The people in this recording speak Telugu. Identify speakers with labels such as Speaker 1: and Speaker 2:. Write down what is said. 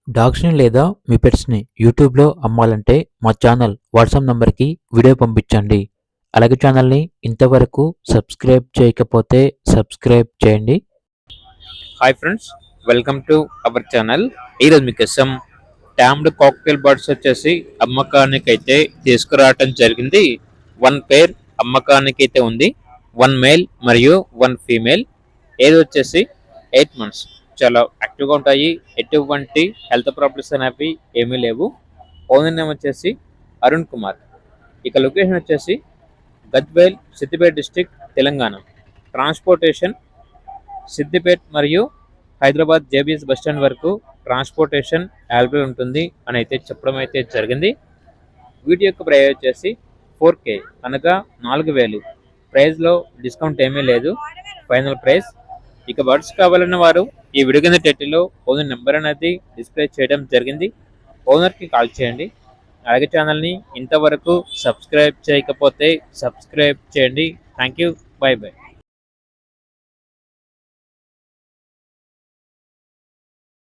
Speaker 1: డాగ్స్‌ని లేదా మీ పెట్స్‌ని యూట్యూబ్‌లో అమ్మాలంటే మా ఛానల్ వాట్సాప్ నంబర్‌కి వీడియో పంపించండి. అలాగే ఛానల్‌ని ఇంతవరకు సబ్స్క్రైబ్ చేయకపోతే సబ్స్క్రైబ్ చేయండి.
Speaker 2: Hi friends, welcome to our channel. ఈరోజు మీకోసం ట్యామ్డ్ కాక్టైల్ బర్డ్స్ వచ్చేసి అమ్మకానికి అయితే తీసుకురావటం జరిగింది. వన్ పేర్ అమ్మకానికి అయితే ఉంది. వన్ మేల్ మరియు వన్ ఫీమేల్. ఏది వచ్చేసి 8 months. చాలా యాక్టివ్గా ఉంటాయి. ఎటువంటి హెల్త్ ప్రాబ్లమ్స్ అనేవి ఏమీ లేవు. ఓనర్ నేమ్ వచ్చేసి అరుణ్ కుమార్. ఇక లొకేషన్ వచ్చేసి గద్వేల్, సిద్దిపేట డిస్టిక్, తెలంగాణ. ట్రాన్స్పోర్టేషన్ సిద్దిపేట్ మరియు హైదరాబాద్ జేబీఎస్ బస్టాండ్ వరకు ట్రాన్స్పోర్టేషన్ అవైలబుల్ ఉంటుంది అని అయితే చెప్పడం అయితే జరిగింది. వీటి యొక్క ప్రైస్ వచ్చేసి 4K అనగా 4000. ప్రైస్లో డిస్కౌంట్ ఏమీ లేదు, ఫైనల్ ప్రైస్. ఇక బర్డ్స్ కావాలన్న వారు ఈ వీడియో కింద టైటిల్లో ఓనర్ నెంబర్ అనేది డిస్ప్లే చేయడం జరిగింది. ఓనర్కి కాల్ చేయండి. అలాగే ఛానల్ని ఇంతవరకు సబ్స్క్రైబ్ చేయకపోతే సబ్స్క్రైబ్ చేయండి. Thank you, by by.